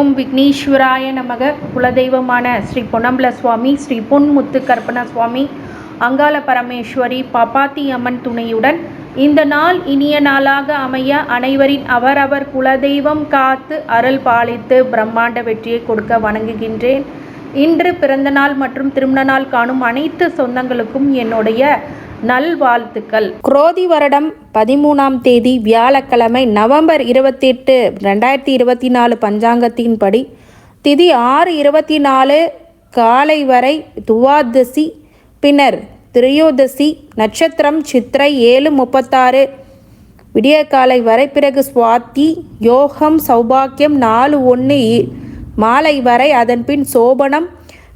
ஓம் விக்னேஸ்வராய நமக. குலதெய்வமான ஸ்ரீ பொன்னம்பல சுவாமி, ஸ்ரீ பொன்முத்து கற்பன சுவாமி, அங்காள பரமேஸ்வரி, பாப்பாத்தி அம்மன் துணையுடன் இந்த நாள் இனிய நாளாக அமைய அனைவரின் அவரவர் குலதெய்வம் காத்து அருள் பாலித்து பிரம்மாண்ட வெற்றியை கொடுக்க வணங்குகின்றேன். இன்று பிறந்தநாள் மற்றும் திருமண நாள் காணும் அனைத்து சொந்தங்களுக்கும் என்னுடைய நல்வாழ்த்துக்கள். குரோதி வருடம் 13ஆம் தேதி வியாழக்கிழமை, நவம்பர் 28, 2024 பஞ்சாங்கத்தின்படி திதி 6:24 காலை வரை துவாதசி, பின்னர் திரையோதசி, நட்சத்திரம் சித்திரை 7:36 விடிய காலை வரை, பிறகு சுவாதி, யோகம், சௌபாக்கியம் 4:1 மாலை வரை, அதன்பின் சோபனம்,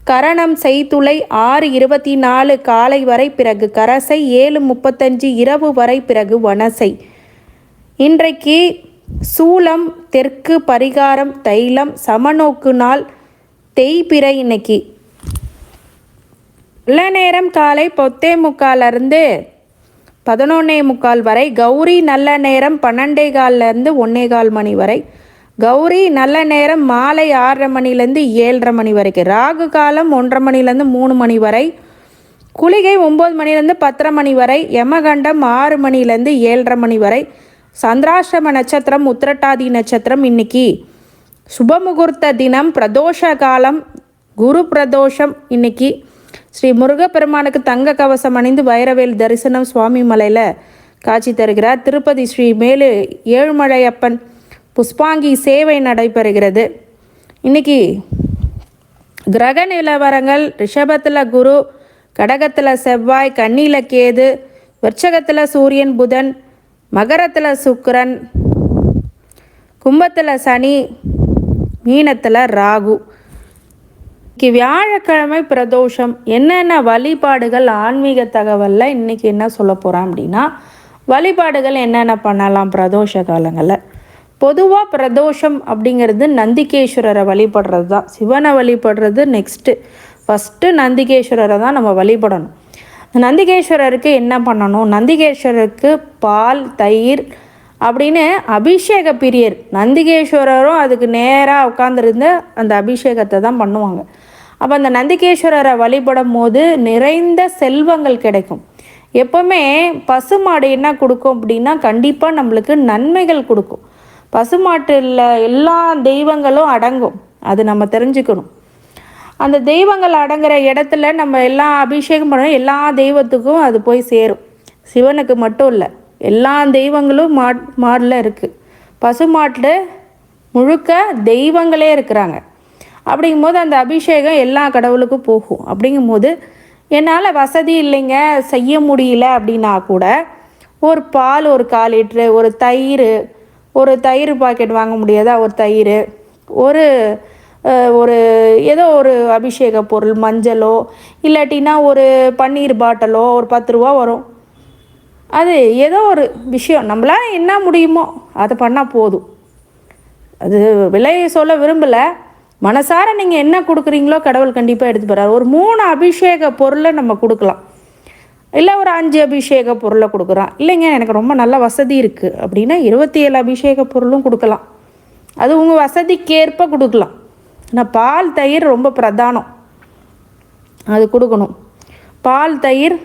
கரணம், செய்துளை 6:24 காலை வரை, பிறகு கரசை 7:35 இரவு வரை, பிறகு வனசை. இன்றைக்கு சூலம் தெற்கு, பரிகாரம் தைலம், சமநோக்கு நாள் தேய்பிறை. இன்னைக்கு நல்ல நேரம் காலை 10:45 11:45 வரை. கௌரி நல்ல நேரம் 12:15 1:15 மணி வரை. கௌரி நல்ல நேரம் மாலை 6:30 மணிலேருந்து 7:30 மணி வரைக்கும். ராகு காலம் 1:30 மணிலேருந்து 3 மணி வரை. குளிகை 9 மணிலேருந்து 10:30 மணி வரை. யமகண்டம் 6 மணிலேருந்து 7:30 மணி வரை. சந்திராஷ்டம நட்சத்திரம் உத்திரட்டாதி நட்சத்திரம். இன்னைக்கு சுபமுகூர்த்த தினம், பிரதோஷ காலம், குரு பிரதோஷம். இன்னைக்கு ஸ்ரீ முருகப்பெருமானுக்கு தங்க கவசம் அணிந்து வைரவேல் தரிசனம் சுவாமி மலையில் காட்சி தருகிறார். திருப்பதி ஸ்ரீ மேலு ஏழுமலையப்பன் புஷ்பாங்கி சேவை நடைபெறுகிறது. இன்றைக்கி கிரக நிலவரங்கள்: ரிஷபத்தில் குரு, கடகத்தில் செவ்வாய், கன்னியில் கேது, விருச்சகத்தில் சூரியன் புதன், மகரத்தில் சுக்கிரன், கும்பத்தில் சனி, மீனத்தில் ராகு. இன்றைக்கி வியாழக்கிழமை பிரதோஷம். என்னென்ன வழிபாடுகள் ஆன்மீக தகவலில் இன்றைக்கி என்ன சொல்ல போகிறோம் அப்படின்னா, வழிபாடுகள் என்னென்ன பண்ணலாம் பிரதோஷ காலங்களில். பொதுவாக பிரதோஷம் அப்படிங்கிறது நந்திகேஸ்வரரை வழிபடுறது தான். சிவனை வழிபடுறது ஃபஸ்ட்டு நந்திகேஸ்வரரை தான் நம்ம வழிபடணும். நந்திகேஸ்வரருக்கு என்ன பண்ணணும்? நந்திகேஸ்வரருக்கு பால், தயிர் அப்படின்னு அபிஷேக பிரியர். நந்திகேஸ்வரரும் அதுக்கு நேராக உட்காந்துருந்து அந்த அபிஷேகத்தை தான் பண்ணுவாங்க. அப்போ அந்த நந்திகேஸ்வரரை வழிபடும் போது நிறைந்த செல்வங்கள் கிடைக்கும். எப்போவுமே பசுமாடு என்ன கொடுக்கும் அப்படின்னா, கண்டிப்பாக நம்மளுக்கு நன்மைகள் கொடுக்கும். பசுமாட்டில் எல்லா தெய்வங்களும் அடங்கும், அது நம்ம தெரிஞ்சுக்கணும். அந்த தெய்வங்கள் அடங்குற இடத்துல நம்ம எல்லா அபிஷேகம் பண்ணணும். எல்லா தெய்வத்துக்கும் அது போய் சேரும். சிவனுக்கு மட்டும் இல்லை, எல்லா தெய்வங்களும் மாடில் இருக்குது. பசுமாட்டில் முழுக்க தெய்வங்களே இருக்கிறாங்க. அப்படிங்கும்போது அந்த அபிஷேகம் எல்லா கடவுளுக்கும் போகும். அப்படிங்கும்போது என்னால் வசதி இல்லைங்க, செய்ய முடியல அப்படின்னா கூட ஒரு பால், ஒரு 1/4 லிட்ரு, ஒரு தயிர் பாக்கெட் வாங்க முடியாதா, ஒரு தயிர், ஒரு ஏதோ ஒரு அபிஷேக பொருள், மஞ்சளோ இல்லாட்டினா ஒரு பன்னீர் பாட்டிலோ ஒரு 10 ரூபா வரும். அது ஏதோ ஒரு விஷயம் நம்மளால் என்ன முடியுமோ அதை பண்ணால் போதும். அது விலையை சொல்ல விரும்பலை. மனசார நீங்கள் என்ன கொடுக்குறீங்களோ கடவுள் கண்டிப்பாக எடுத்து போகிறார். ஒரு 3 அபிஷேக பொருளை நம்ம கொடுக்கலாம், இல்லை ஒரு 5 அபிஷேக பொருளை கொடுக்குறான். இல்லைங்க எனக்கு ரொம்ப நல்ல வசதி இருக்குது அப்படின்னா 27 அபிஷேக பொருளும் கொடுக்கலாம். அது உங்கள் வசதிக்கேற்ப கொடுக்கலாம். ஆனால் பால், தயிர் ரொம்ப பிரதானம், அது கொடுக்கணும். பால், தயிர்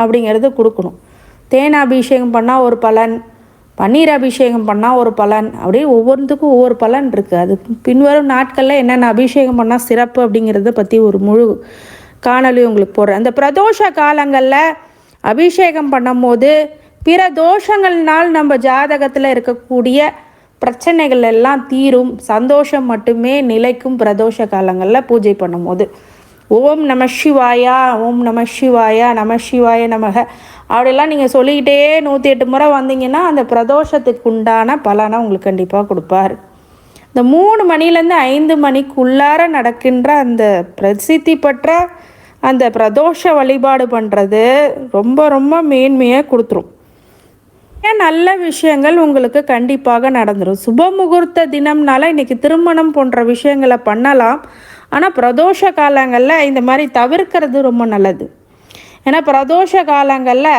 அப்படிங்கிறது கொடுக்கணும். தேன் அபிஷேகம் பண்ணால் ஒரு பலன், பன்னீர் அபிஷேகம் பண்ணால் ஒரு பலன், அப்படியே ஒவ்வொன்றுத்துக்கும் ஒவ்வொரு பலன் இருக்குது. அது பின்வரும் நாட்களில் என்னென்ன அபிஷேகம் பண்ணால் சிறப்பு அப்படிங்கிறத பற்றி ஒரு முழு காணொலி உங்களுக்கு போடுறேன். அந்த பிரதோஷ காலங்களில் அபிஷேகம் பண்ணும் போது பிற தோஷங்கள்னால் நம்ம ஜாதகத்தில் இருக்கக்கூடிய பிரச்சனைகள் எல்லாம் தீரும். சந்தோஷம் மட்டுமே நிலைக்கும் பிரதோஷ காலங்களில் பூஜை பண்ணும் போது. ஓம் நம சிவாயா, ஓம் நம சிவாயா, நம சிவாய நமக அப்படிலாம் நீங்கள் சொல்லிக்கிட்டே 108 முறை வந்தீங்கன்னா அந்த பிரதோஷத்துக்கு உண்டான பலனை உங்களுக்கு கண்டிப்பாக கொடுப்பார். இந்த 3 மணிலேருந்து 5 மணிக்குள்ளார நடக்கின்ற அந்த பிரசித்தி பெற்ற அந்த பிரதோஷ வழிபாடு பண்ணுறது ரொம்ப ரொம்ப மேன்மையாக கொடுத்துரும். நல்ல விஷயங்கள் உங்களுக்கு கண்டிப்பாக நடந்துடும். சுப முகூர்த்த தினம்னால இன்றைக்கி திருமணம் போன்ற விஷயங்களை பண்ணலாம். ஆனால் பிரதோஷ காலங்களில் இந்த மாதிரி தவிர்க்கிறது ரொம்ப நல்லது. ஏன்னா பிரதோஷ காலங்களில்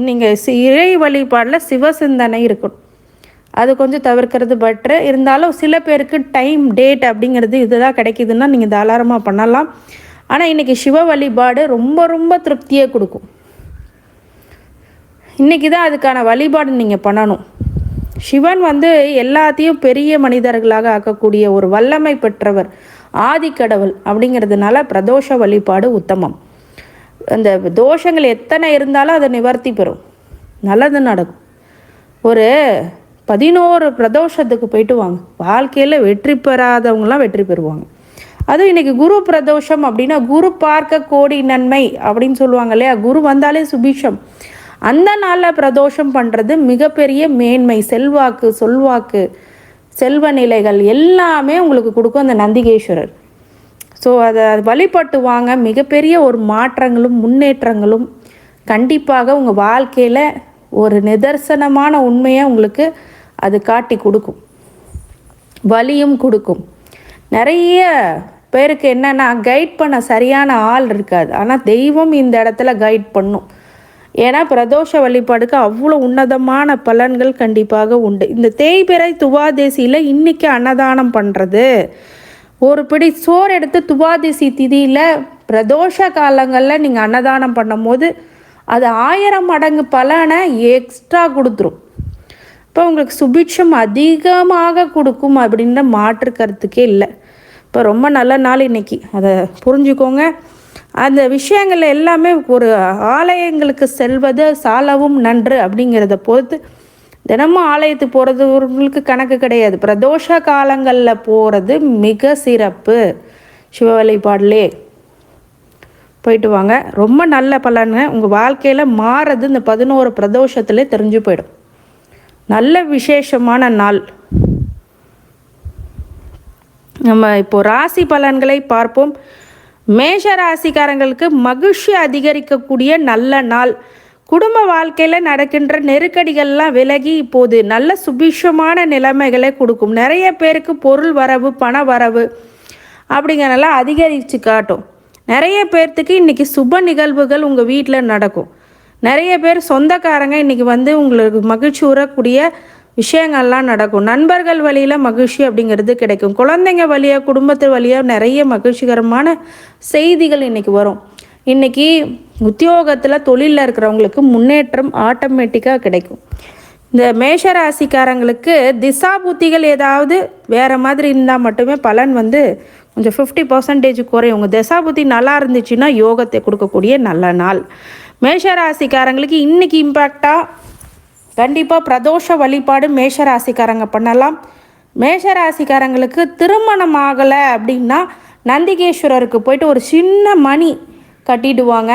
நீங்கள் இறை வழிபாடில் சிவசிந்தனை இருக்கணும். அது கொஞ்சம் தவிர்க்கிறது பெட்ரு. இருந்தாலும் சில பேருக்கு டைம் டேட் அப்படிங்கிறது இதுதான் கிடைக்கிதுன்னா நீங்கள் தாராளமாக பண்ணலாம். ஆனால் இன்றைக்கி சிவ வழிபாடு ரொம்ப ரொம்ப திருப்தியை கொடுக்கும். இன்றைக்கி தான் அதுக்கான வழிபாடு நீங்கள் பண்ணணும். சிவன் எல்லாத்தையும் பெரிய மனிதர்களாக ஆக்கக்கூடிய ஒரு வல்லமை பெற்றவர், ஆதிக்கடவுள் அப்படிங்கிறதுனால பிரதோஷ வழிபாடு உத்தமம். அந்த தோஷங்கள் எத்தனை இருந்தாலும் அதை நிவர்த்தி பெறும், நல்லது நடக்கும். ஒரு 11 பிரதோஷத்துக்கு போயிட்டு வாங்க, வாழ்க்கையில் வெற்றி பெறாதவங்களாம் வெற்றி பெறுவாங்க. அதுவும் இன்றைக்கி குரு பிரதோஷம் அப்படின்னா குரு பார்க்க கோடி நன்மை அப்படின்னு சொல்லுவாங்க இல்லையா, குரு வந்தாலே சுபிஷம். அந்த நாளில் பிரதோஷம் பண்ணுறது மிகப்பெரிய மேன்மை, செல்வாக்கு, சொல்வாக்கு, செல்வ நிலைகள் எல்லாமே உங்களுக்கு கொடுக்கும் அந்த நந்திகேஸ்வரர். ஸோ அதை வழிபட்டு வாங்க, மிகப்பெரிய ஒரு மாற்றங்களும் முன்னேற்றங்களும் கண்டிப்பாக உங்கள் வாழ்க்கையில் ஒரு நிதர்சனமான உண்மையை உங்களுக்கு அது காட்டி கொடுக்கும், வழியும் கொடுக்கும். நிறைய பேருக்கு என்னென்னா கைட் பண்ண சரியான ஆள் இருக்காது, ஆனால் தெய்வம் இந்த இடத்துல கைட் பண்ணும். ஏன்னா பிரதோஷ வழிபாடுக்கு அவ்வளோ உன்னதமான பலன்கள் கண்டிப்பாக உண்டு. இந்த தேய்பிறை துவாதேசியில் இன்றைக்கி அன்னதானம் பண்ணுறது, ஒரு பிடி சோறு எடுத்து துவாதேசி திதியில் பிரதோஷ காலங்களில் நீங்கள் அன்னதானம் பண்ணும்போது அது 1000 மடங்கு பலனை எக்ஸ்ட்ரா கொடுத்துரும். இப்போ உங்களுக்கு சுபிட்சம் அதிகமாக கொடுக்கும் அப்படின்ற மாற்று கருத்துக்கே இல்லை. இப்போ ரொம்ப நல்ல நாள் இன்றைக்கி, அதை புரிஞ்சுக்கோங்க. அந்த விஷயங்கள் எல்லாமே ஒரு ஆலயங்களுக்கு செல்வது சாலவும் நன்று அப்படிங்கிறத பொறுத்து தினமும் ஆலயத்துக்கு போகிறதுங்களுக்கு கணக்கு கிடையாது. பிரதோஷ காலங்களில் போகிறது மிக சிறப்பு. சிவ வழிபாடுலே போயிட்டு வாங்க, ரொம்ப நல்ல பலன்னு உங்கள் வாழ்க்கையில் மாறது இந்த 11 பிரதோஷத்துலேயே தெரிஞ்சு போயிடும். நல்ல விசேஷமான நாள். நம்ம இப்போ ராசி பலன்களை பார்ப்போம். மேஷ ராசிக்காரங்களுக்கு மகிழ்ச்சி அதிகரிக்கக்கூடிய நல்ல நாள். குடும்ப வாழ்க்கையில் நடக்கின்ற நெருக்கடிகள்லாம் விலகி இப்போது நல்ல சுபிஷமான நிலைமைகளை கொடுக்கும். நிறைய பேருக்கு பொருள் வரவு, பண வரவு அப்படிங்கிறதெல்லாம் அதிகரித்து காட்டும். நிறைய பேர்த்துக்கு இன்றைக்கி சுப நிகழ்வுகள் உங்கள் வீட்டில் நடக்கும். நிறைய பேர் சொந்தக்காரங்க இன்றைக்கி உங்களுக்கு மகிழ்ச்சி உறக்கூடிய விஷயங்கள்லாம் நடக்கும். நண்பர்கள் வழியில் மகிழ்ச்சி அப்படிங்கிறது கிடைக்கும். குழந்தைங்க வழியாக, குடும்பத்து வழியாக நிறைய மகிழ்ச்சிகரமான செய்திகள் இன்றைக்கி வரும். இன்றைக்கி உத்தியோகத்தில், தொழிலில் இருக்கிறவங்களுக்கு முன்னேற்றம் ஆட்டோமேட்டிக்காக கிடைக்கும். இந்த மேஷராசிக்காரங்களுக்கு திசா புத்திகள் ஏதாவது வேறு மாதிரி இருந்தால் மட்டுமே பலன் கொஞ்சம் 50% குறையும். உங்கள் திசா புத்தி நல்லா இருந்துச்சுன்னா யோகத்தை கொடுக்கக்கூடிய நல்ல நாள். மேஷராசிக்காரங்களுக்கு இன்றைக்கி இம்பேக்டாக கண்டிப்பாக பிரதோஷ வழிபாடு மேஷராசிக்காரங்க பண்ணலாம். மேஷராசிக்காரங்களுக்கு திருமணம் ஆகலை அப்படின்னா நந்திகேஸ்வரருக்கு போயிட்டு ஒரு சின்ன மணி கட்டிடுவாங்க.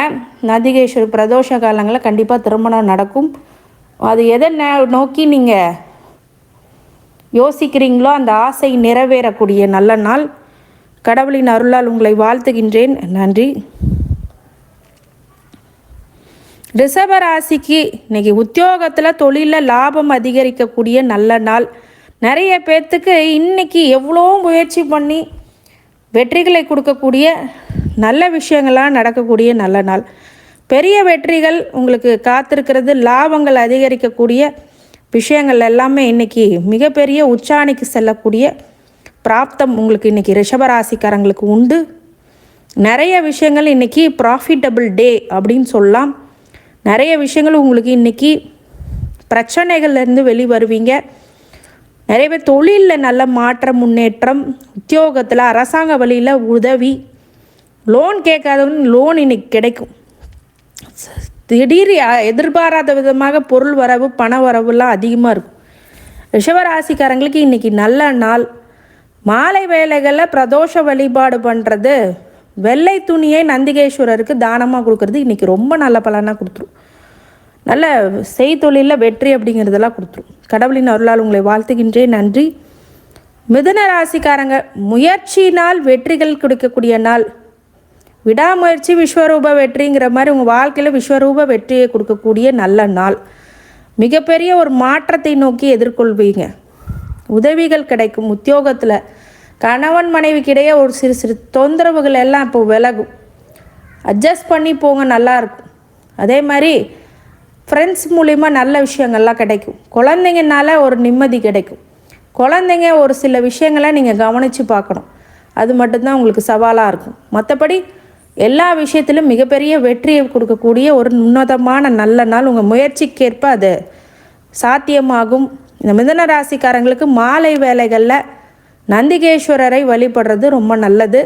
நந்திகேஸ்வரர் பிரதோஷ காலங்களில் கண்டிப்பாக திருமணம் நடக்கும். அது எதை நோக்கி நீங்கள் யோசிக்கிறீங்களோ அந்த ஆசை நிறைவேறக்கூடிய நல்ல நாள். கடவுளின் அருளால் உங்களை வாழ்த்துகின்றேன். நன்றி. ரிஷபராசிக்கு இன்றைக்கி உத்தியோகத்தில், தொழிலில் லாபம் அதிகரிக்கக்கூடிய நல்ல நாள். நிறைய பேர்த்துக்கு இன்றைக்கி எவ்வளோ முயற்சி பண்ணி வெற்றிகளை கொடுக்கக்கூடிய நல்ல விஷயங்களாக நடக்கக்கூடிய நல்ல நாள். பெரிய வெற்றிகள் உங்களுக்கு காத்திருக்கிறது. லாபங்கள் அதிகரிக்கக்கூடிய விஷயங்கள் எல்லாமே இன்றைக்கி மிகப்பெரிய உச்சாணிக்கு செல்லக்கூடிய பிராப்தம் உங்களுக்கு இன்றைக்கி ரிஷபராசிக்காரங்களுக்கு உண்டு. நிறைய விஷயங்கள் இன்றைக்கி ப்ராஃபிட்டபிள் டே அப்படின்னு சொல்லலாம். நிறைய விஷயங்கள் உங்களுக்கு இன்றைக்கி பிரச்சனைகள்லேருந்து வெளிவருவீங்க. நிறைய பேர் தொழிலில் நல்ல மாற்றம், முன்னேற்றம், உத்தியோகத்தில் அரசாங்க வழியில் உதவி, லோன் கேட்காதவங்க லோன் இன்றைக்கி கிடைக்கும். திடீர் எதிர்பாராத விதமாக பொருள் வரவு, பண வரவுலாம் அதிகமாக இருக்கும். ரிஷபராசிக்காரங்களுக்கு இன்றைக்கி நல்ல நாள். மாலை வேளைகளில் பிரதோஷ வழிபாடு பண்ணுறது, வெள்ளை துணியை நந்திகேஸ்வரருக்கு தானமாக கொடுக்கறது இன்றைக்கி ரொம்ப நல்ல பலனாக கொடுத்துரும். நல்ல செய்தொழிலில் வெற்றி அப்படிங்கிறதெல்லாம் கொடுத்துரும். கடவுளின் அருளால் உங்களை வாழ்த்துகின்றேன். நன்றி. மிதுன ராசிக்காரங்க முயற்சினால் வெற்றிகள் கொடுக்கக்கூடிய நாள். விடாமுயற்சி விஸ்வரூப வெற்றிங்கிற மாதிரி உங்கள் வாழ்க்கையில் விஸ்வரூப வெற்றியை கொடுக்கக்கூடிய நல்ல நாள். மிகப்பெரிய ஒரு மாற்றத்தை நோக்கி எதிர்கொள்வீங்க. உதவிகள் கிடைக்கும். உத்தியோகத்தில் கணவன் மனைவிக்கிடையே ஒரு சிறு சிறு தொந்தரவுகள் எல்லாம் இப்போ விலகும். அட்ஜஸ்ட் பண்ணி போங்க, நல்லாயிருக்கும். அதே மாதிரி ஃப்ரெண்ட்ஸ் மூலிமா நல்ல விஷயங்கள்லாம் கிடைக்கும். குழந்தைங்கனால ஒரு நிம்மதி கிடைக்கும். குழந்தைங்க ஒரு சில விஷயங்களை நீங்கள் கவனித்து பார்க்கணும். அது மட்டும்தான் உங்களுக்கு சவாலாக இருக்கும். மற்றபடி எல்லா விஷயத்திலும் மிகப்பெரிய வெற்றியை கொடுக்கக்கூடிய ஒரு உன்னதமான நல்ல நாள். உங்கள் முயற்சிக்கேற்ப அது சாத்தியமாகும். இந்த மிதுன ராசிக்காரங்களுக்கு மாலை வேளைகளில் நந்திகேஸ்வரரை வழிபடுறது ரொம்ப நல்லது.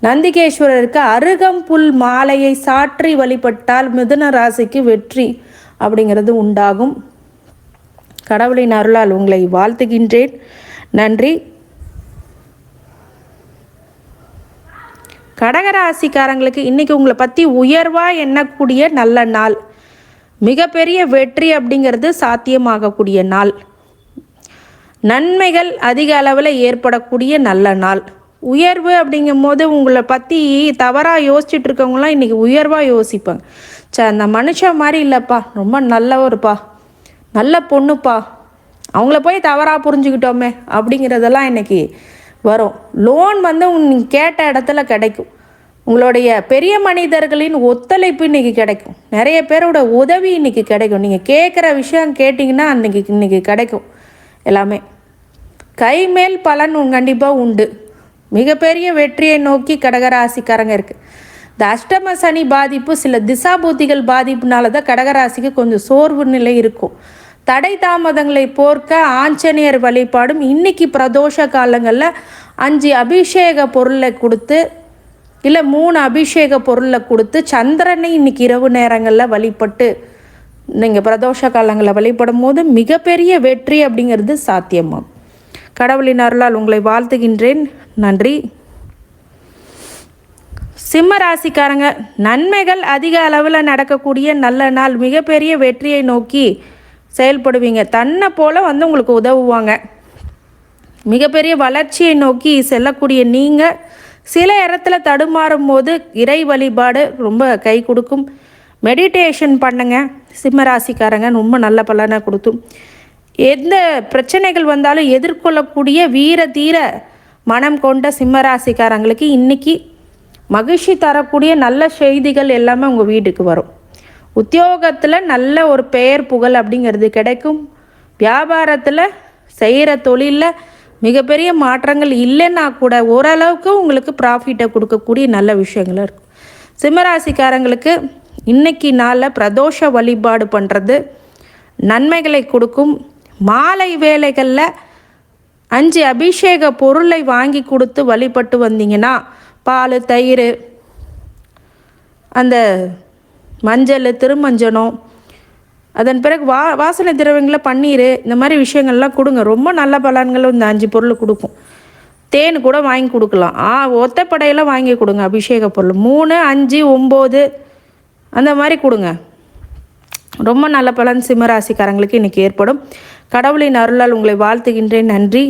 நந்திகேஸ்வரருக்கு அருகம்புல் மாலையை சாற்றி வழிபட்டால் மிதுன ராசிக்கு வெற்றி அப்படிங்கிறது உண்டாகும். கடவுளின் அருளால் உங்களை வாழ்த்துகின்றேன். நன்றி. கடகராசிக்காரங்களுக்கு இன்றைக்கி உங்களை பற்றி உயர்வாக எண்ணக்கூடிய நல்ல நாள். மிகப்பெரிய வெற்றி அப்படிங்கிறது சாத்தியமாகக்கூடிய நாள். நன்மைகள் அதிக அளவில் ஏற்படக்கூடிய நல்ல நாள். உயர்வு அப்படிங்கும் போது உங்களை பற்றி தவறாக யோசிச்சுட்டு இருக்கவங்களாம் இன்றைக்கி உயர்வாக யோசிப்பாங்க. அந்த மனுஷன் மாதிரி இல்லைப்பா, ரொம்ப நல்லவருப்பா, நல்ல பொண்ணுப்பா, அவங்கள போய் தவறாக புரிஞ்சுக்கிட்டோமே அப்படிங்கிறதெல்லாம் இன்றைக்கி வரும். லோன் நீங்கள் கேட்ட இடத்துல கிடைக்கும். உங்களுடைய பெரிய மனிதர்களின் ஒத்துழைப்பு இன்றைக்கி கிடைக்கும். நிறைய பேரோட உதவி இன்றைக்கி கிடைக்கும். நீங்கள் கேட்குற விஷயம் கேட்டிங்கன்னா இன்றைக்கி கிடைக்கும். எல்லாமே கைமேல் பலன் கண்டிப்பாக உண்டு. மிகப்பெரிய வெற்றியை நோக்கி கடகராசிக்காரங்க இருக்குது. இந்த அஷ்டம சனி பாதிப்பு, சில திசாபூத்திகள் பாதிப்புனால தான் கடகராசிக்கு கொஞ்சம் சோர்வு நிலை இருக்கும். தடை தாமதங்களை போர்க்க ஆஞ்சநேயர் வழிபாடும், இன்றைக்கி பிரதோஷ காலங்களில் 5 அபிஷேக பொருளை கொடுத்து இல்லை 3 அபிஷேக பொருளை கொடுத்து சந்திரனை இன்றைக்கி இரவு நேரங்களில் வழிபட்டு நீங்கள் பிரதோஷ காலங்களில் வழிபடும் போது மிகப்பெரிய வெற்றி அப்படிங்கிறது சாத்தியமாகும். கடவுளின் அருளால் உங்களை வாழ்த்துகின்றேன். நன்றி. சிம்ம ராசிக்காரங்க, நன்மைகள் அதிக அளவில் நடக்கக்கூடிய நல்ல நாள். மிகப்பெரிய வெற்றியை நோக்கி செயல்படுவீங்க. தன்னை போல் உங்களுக்கு உதவுவாங்க. மிகப்பெரிய வளர்ச்சியை நோக்கி செல்லக்கூடிய நீங்கள் சில இடத்துல தடுமாறும் போது இறை வழிபாடு ரொம்ப கை கொடுக்கும். மெடிடேஷன் பண்ணுங்க சிம்மராசிக்காரங்க, ரொம்ப நல்ல பலனை கொடுக்கும். எந்த பிரச்சனைகள் வந்தாலும் எதிர்கொள்ளக்கூடிய வீர தீர மனம் கொண்ட சிம்மராசிக்காரங்களுக்கு இன்றைக்கி மகிழ்ச்சி தரக்கூடிய நல்ல செய்திகள் எல்லாமே உங்கள் வீட்டுக்கு வரும். உத்தியோகத்தில் நல்ல ஒரு பெயர் புகழ் அப்படிங்கிறது கிடைக்கும். வியாபாரத்தில் செய்கிற தொழிலில் மிகப்பெரிய மாற்றங்கள் இல்லைன்னா கூட ஓரளவுக்கு உங்களுக்கு ப்ராஃபிட்டை கொடுக்கக்கூடிய நல்ல விஷயங்கள் இருக்கும். சிம்மராசிக்காரங்களுக்கு இன்றைக்கி நாளில் பிரதோஷ வழிபாடு பண்ணுறது நன்மைகளை கொடுக்கும். மாலை வேளைகளில் 5 அபிஷேக பொருளை வாங்கி கொடுத்து வழிபட்டு வந்தீங்கன்னா, பால், தயிர், அந்த மஞ்சள், திருமஞ்சனம், அதன் பிறகு வாசனை திரவியங்களை பன்னீர், இந்த மாதிரி விஷயங்கள்லாம் கொடுங்க. ரொம்ப நல்ல பலன்கள் இந்த 5 பொருள் கொடுக்கும். தேன் கூட வாங்கி கொடுக்கலாம். ஒத்தப்படையெல்லாம் வாங்கி கொடுங்க. அபிஷேக பொருள் 3, 5, 9 அந்த மாதிரி கொடுங்க. ரொம்ப நல்ல பலன் சிம்மராசிக்காரங்களுக்கு இன்றைக்கி ஏற்படும். கடவுளின் அருளால் உங்களை வாழ்த்துகின்றேன். நன்றி.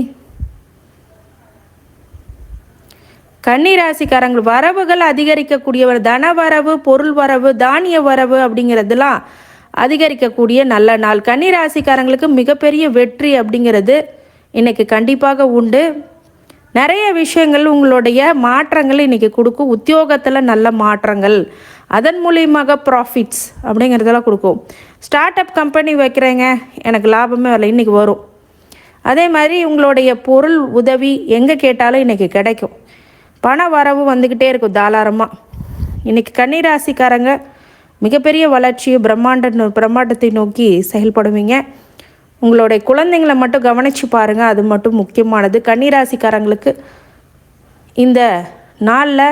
கன்னிராசிக்காரங்கள், வரவுகள் அதிகரிக்கக்கூடியவர். தன வரவு, பொருள் வரவு, தானிய வரவு அப்படிங்கிறதுலாம் அதிகரிக்கக்கூடிய நல்ல நாள். கன்னிராசிக்காரங்களுக்கு மிகப்பெரிய வெற்றி அப்படிங்கிறது இன்றைக்கி கண்டிப்பாக உண்டு. நிறைய விஷயங்கள் உங்களுடைய மாற்றங்கள் இன்றைக்கி கொடுக்கும். உத்தியோகத்தில் நல்ல மாற்றங்கள், அதன் மூலியமாக ப்ராஃபிட்ஸ் அப்படிங்கிறதெல்லாம் கொடுக்கும். ஸ்டார்ட் அப் கம்பெனி வைக்கிறேங்க, எனக்கு லாபமே வரல, இன்றைக்கி வரும். அதே மாதிரி உங்களுடைய பொருள் உதவி எங்கே கேட்டாலும் இன்றைக்கி கிடைக்கும். பண வரவு வந்துக்கிட்டே இருக்கும் தாராளமாக. இன்றைக்கி கன்னிராசிக்காரங்க மிகப்பெரிய வளர்ச்சியை பிரம்மாண்டத்தை நோக்கி செயல்படுவீங்க. உங்களுடைய குழந்தைங்களை மட்டும் கவனித்து பாருங்கள், அது மட்டும் முக்கியமானது. கன்னிராசிக்காரங்களுக்கு இந்த நாளில்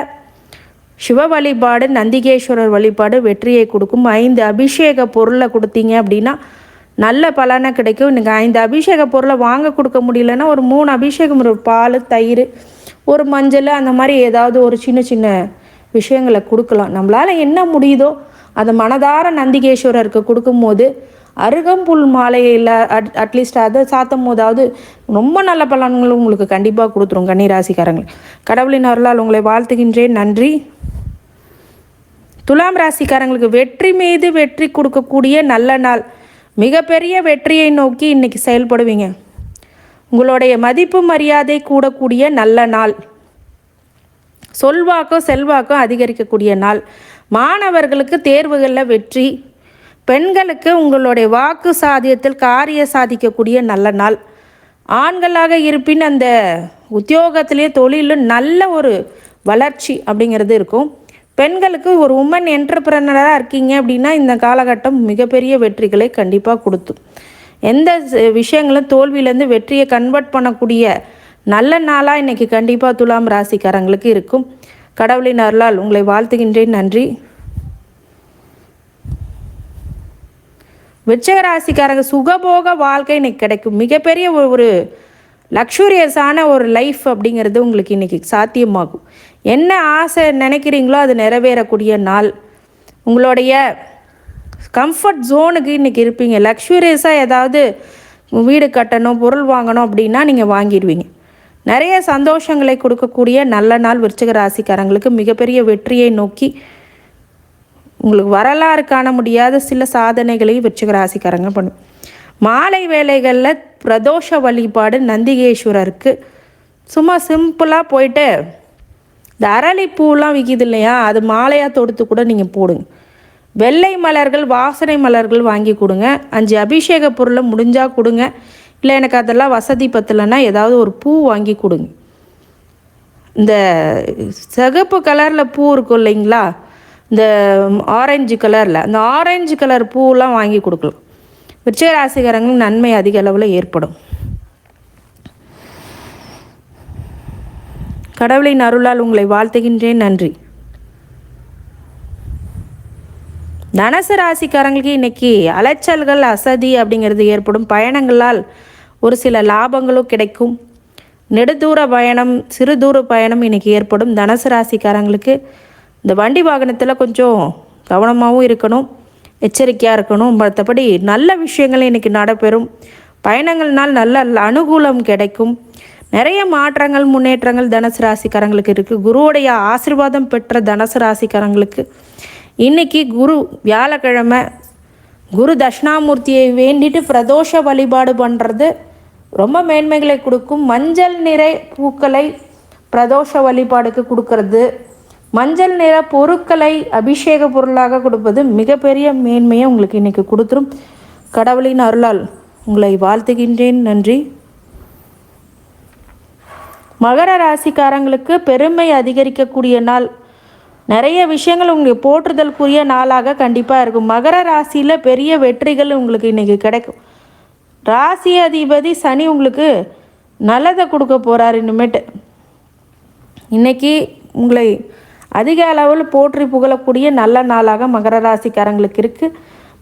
சிவ வழிபாடு, நந்திகேஸ்வரர் வழிபாடு வெற்றியை கொடுக்கும். 5 அபிஷேக பொருளை கொடுத்தீங்க அப்படின்னா நல்ல பலனை கிடைக்கும். நீங்கள் 5 அபிஷேக பொருளை வாங்க கொடுக்க முடியலன்னா ஒரு 3 அபிஷேகம், ஒரு பால், தயிர், ஒரு மஞ்சள், அந்த மாதிரி ஏதாவது ஒரு சின்ன சின்ன விஷயங்களை கொடுக்கலாம். நம்மளால் என்ன முடியுதோ அதை மனதார நந்திகேஸ்வரருக்கு கொடுக்கும்போது, அருகம்புல் மாலையில் அட்லீஸ்ட் அதை சாத்தும் போதாவது ரொம்ப நல்ல பலன்களும் உங்களுக்கு கண்டிப்பாக கொடுத்துரும். கன்னிராசிக்காரங்கள், கடவுளின் அருளால் உங்களை வாழ்த்துகின்றேன். நன்றி. துலாம் ராசிக்காரங்களுக்கு வெற்றி மீது வெற்றி கொடுக்கக்கூடிய நல்ல நாள். மிகப்பெரிய வெற்றியை நோக்கி இன்றைக்கி செயல்படுவீங்க. உங்களுடைய மதிப்பு மரியாதை கூடக்கூடிய நல்ல நாள். சொல்வாக்கும் செல்வாக்கும் அதிகரிக்கக்கூடிய நாள். மாணவர்களுக்கு தேர்வுகளில் வெற்றி, பெண்களுக்கு உங்களுடைய வாக்கு சாதியத்தில் காரிய சாதிக்கக்கூடிய நல்ல நாள். ஆண்களாக இருப்பின் அந்த உத்தியோகத்திலே தொழிலும் நல்ல ஒரு வளர்ச்சி அப்படிங்கிறது இருக்கும். பெண்களுக்கு ஒரு உமன் என்டர்பிரனராக இருக்கீங்க அப்படின்னா இந்த காலகட்டம் மிகப்பெரிய வெற்றிகளை கண்டிப்பாக கொடுத்தும். எந்த விஷயங்களும் தோல்வியிலேருந்து வெற்றியை கன்வெர்ட் பண்ணக்கூடிய நல்ல நாளாக இன்றைக்கி கண்டிப்பாக துலாம் ராசிக்காரங்களுக்கு இருக்கும். கடவுளின் அருளால் உங்களை வாழ்த்துகின்றேன். நன்றி. விருச்சிக ராசிக்காரங்க சுகபோக வாழ்க்கை இன்றைக்கி கிடைக்கும். மிகப்பெரிய ஒரு லக்ஸூரியஸான ஒரு லைஃப் அப்படிங்கிறது உங்களுக்கு இன்றைக்கி சாத்தியமாகும். என்ன ஆசை நினைக்கிறீங்களோ அது நிறைவேறக்கூடிய நாள். உங்களுடைய கம்ஃபர்ட் ஜோனுக்கு இன்றைக்கி இருப்பீங்க. லக்ஸூரியஸாக ஏதாவது வீடு கட்டணும், பொருள் வாங்கணும் அப்படின்னா நீங்கள் வாங்கிடுவீங்க. நிறைய சந்தோஷங்களை கொடுக்கக்கூடிய நல்ல நாள் விருச்சிக ராசிக்காரங்களுக்கு. மிகப்பெரிய வெற்றியை நோக்கி உங்களுக்கு வரலாறு காண முடியாத சில சாதனைகளையும் விருச்சிக ராசிக்காரங்க பண்ணும். மாலை வேளைகளில் பிரதோஷ வழிபாடு நந்திகேஸ்வரருக்கு சும்மா சிம்பிளாக போயிட்டு இந்த அரளிப்பூலாம் விற்கிது இல்லையா, அது மாலையாக தொடுத்து கூட நீங்கள் போடுங்க. வெள்ளை மலர்கள், வாசனை மலர்கள் வாங்கி கொடுங்க. 5 அபிஷேக பொருளை முடிஞ்சால் கொடுங்க. இல்லை எனக்கு அதெல்லாம் வசதி பத்தலைன்னா ஏதாவது ஒரு பூ வாங்கி கொடுங்க. இந்த சிகப்பு கலரில் பூ இருக்கும் இல்லைங்களா, இந்த ஆரஞ்சு கலரில், அந்த ஆரஞ்சு கலர் பூவெலாம் வாங்கி கொடுக்கலாம். விருச்சிக ராசிக்காரங்களுக்கு நன்மை அதிக அளவில் ஏற்படும். கடவுளின் அருளால் உங்களை வாழ்த்துகின்றேன். நன்றி. தனுசு ராசிக்காரங்களுக்கு இன்றைக்கி அலைச்சல்கள், அசதி அப்படிங்கிறது ஏற்படும். பயணங்களால் ஒரு சில லாபங்களும் கிடைக்கும். நெடுதூர பயணம், சிறு தூர பயணம் இன்றைக்கி ஏற்படும். தனுசு ராசிக்காரங்களுக்கு இந்த வண்டி வாகனத்தில் கொஞ்சம் கவனமாகவும் இருக்கணும், எச்சரிக்கையாக இருக்கணும். மற்றபடி நல்ல விஷயங்கள் இன்றைக்கி நடைபெறும். பயணங்கள்னால் நல்ல அனுகூலம் கிடைக்கும். நிறைய மாற்றங்கள், முன்னேற்றங்கள் தனுசு ராசிக்காரங்களுக்கு இருக்குது. குருவுடைய ஆசீர்வாதம் பெற்ற தனுசு ராசிக்காரங்களுக்கு இன்றைக்கி வியாழக்கிழமை குரு தட்சிணாமூர்த்தியை வேண்டிட்டு பிரதோஷ வழிபாடு பண்ணுறது ரொம்ப மேன்மைகளை கொடுக்கும். மஞ்சள் நிற பூக்களை பிரதோஷ வழிபாடுக்கு கொடுக்கறது, மஞ்சள் நிற பொருட்களை அபிஷேக பொருளாக கொடுப்பது மிகப்பெரிய மேன்மையை உங்களுக்கு இன்றைக்கி கொடுத்துரும். கடவுளின் அருளால் உங்களை வாழ்த்துகின்றேன். நன்றி. மகர ராசிக்காரங்களுக்கு பெருமை அதிகரிக்கக்கூடிய நாள். நிறைய விஷயங்கள் உங்களுக்கு போற்றுதலுக்குரிய நாளாக கண்டிப்பாக இருக்கும். மகர ராசியில் பெரிய வெற்றிகள் உங்களுக்கு இன்றைக்கி கிடைக்கும். ராசி அதிபதி சனி உங்களுக்கு நல்லதை கொடுக்க போகிறார். இனிமேட்டு இன்றைக்கி உங்களை அதிக அளவில் போற்றி புகழக்கூடிய நல்ல நாளாக மகர ராசிக்காரங்களுக்கு இருக்குது.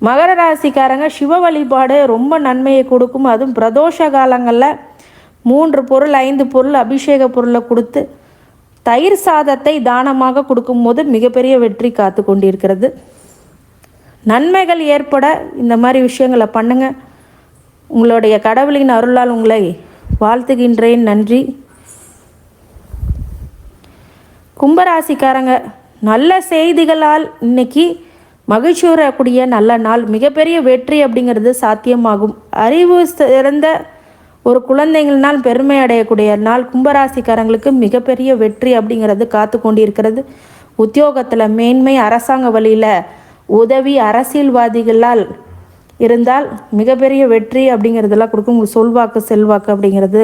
மகர ராசிக்காரங்க சிவ வழிபாடு ரொம்ப நன்மையை கொடுக்கும். அதுவும் பிரதோஷ காலங்களில் 3 பொருள் 5 பொருள் அபிஷேக பொருளை கொடுத்து தயிர் சாதத்தை தானமாக கொடுக்கும்போது மிகப்பெரிய வெற்றி காத்து கொண்டிருக்கிறது. நன்மைகள் ஏற்பட இந்த மாதிரி விஷயங்களை பண்ணுங்கள். உங்களுடைய கடவுளின் அருளால் உங்களை வாழ்த்துகின்றேன். நன்றி. கும்பராசிக்காரங்க நல்ல செய்திகளால் இன்னைக்கு மகிழ்ச்சி வரக்கூடிய நல்ல நாள். மிகப்பெரிய வெற்றி அப்படிங்கிறது சாத்தியமாகும். அறிவு சிறந்த ஒரு குழந்தைங்கள்னால் பெருமை அடையக்கூடிய நாள். கும்பராசிக்காரங்களுக்கு மிகப்பெரிய வெற்றி அப்படிங்கிறது காத்து கொண்டிருக்கிறது. உத்தியோகத்தில் மேன்மை, அரசாங்க வழியில் உதவி, அரசியல்வாதிகளால் இருந்தால் மிகப்பெரிய வெற்றி அப்படிங்கிறதெல்லாம் கொடுக்கும். உங்களுக்கு சொல்வாக்கு, செல்வாக்கு அப்படிங்கிறது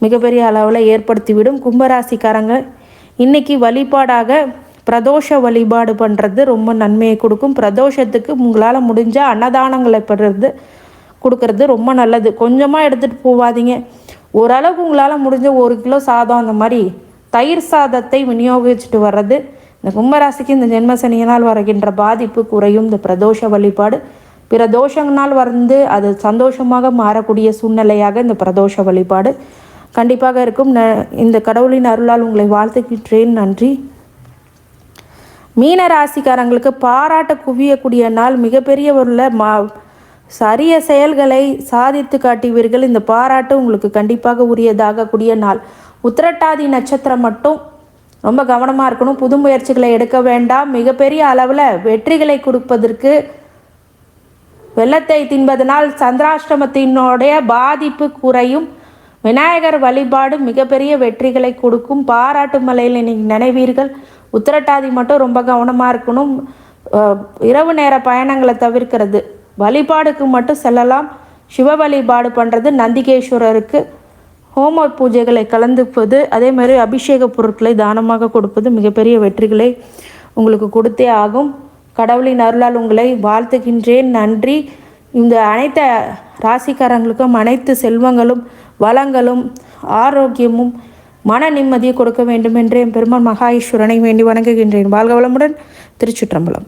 மிகப்பெரிய அளவில் ஏற்படுத்திவிடும். கும்பராசிக்காரங்க இன்றைக்கி வழிபாடாக பிரதோஷ வழிபாடு பண்ணுறது ரொம்ப நன்மையை கொடுக்கும். பிரதோஷத்துக்கு உங்களால் முடிஞ்சால் அன்னதானங்களை கொடுக்கறது ரொம்ப நல்லது. கொஞ்சமாக எடுத்துகிட்டு போகாதீங்க. ஓரளவுக்கு உங்களால் முடிஞ்ச 1 கிலோ சாதம் அந்த மாதிரி தயிர் சாதத்தை விநியோகிச்சுட்டு வர்றது இந்த கும்பராசிக்கு இந்த ஜென்ம சனியினால் வருகின்ற பாதிப்பு குறையும். இந்த பிரதோஷ வழிபாடு பிற தோஷங்களால் அது சந்தோஷமாக மாறக்கூடிய சூழ்நிலையாக இந்த பிரதோஷ வழிபாடு கண்டிப்பாக இருக்கும். இந்த கடவுளின் அருளால் உங்களை வாழ்த்துக்கின்றேன். நன்றி. மீன ராசிக்காரங்களுக்கு பாராட்ட குவியக்கூடிய நாள். மிகப்பெரிய ஒரு சரிய செயல்களை சாதித்து காட்டுவீர்கள். இந்த பாராட்டு உங்களுக்கு கண்டிப்பாக உரியதாக கூடிய நாள். உத்திரட்டாதி நட்சத்திரம் மட்டும் ரொம்ப கவனமாக இருக்கணும். புது முயற்சிகளை எடுக்க வேண்டாம். மிகப்பெரிய அளவில் வெற்றிகளை கொடுப்பதற்கு வெள்ளத்தை தின்பதனால் சந்திராஷ்டமத்தினுடைய பாதிப்பு குறையும். விநாயகர் வழிபாடு மிகப்பெரிய வெற்றிகளை கொடுக்கும். பாராட்டு மலையில் நீங்கள் நினைவீர்கள். உத்திரட்டாதி மட்டும் ரொம்ப கவனமாக இருக்கணும். இரவு நேர பயணங்களை தவிர்க்கிறது வழிபாடுக்கு மட்டும் செல்லலாம். சிவ வழிபாடு பண்ணுறது, நந்திகேஸ்வரருக்கு ஹோம பூஜைகளை கலந்துப்பது, அதே மாதிரி அபிஷேக பொருட்களை தானமாக கொடுப்பது மிகப்பெரிய வெற்றிகளை உங்களுக்கு கொடுத்தே ஆகும். கடவுளின் அருளால் உங்களை வாழ்த்துகின்றேன். நன்றி. இந்த அனைத்து ராசிக்காரங்களுக்கும் அனைத்து செல்வங்களும் வளங்களும் ஆரோக்கியமும் மன நிம்மதியை கொடுக்க வேண்டும் என்று என் பெருமான் மகா ஈஸ்வரனை வேண்டி வணங்குகின்றேன். வாழ்க வளமுடன். திருச்சிற்றம்பலம்.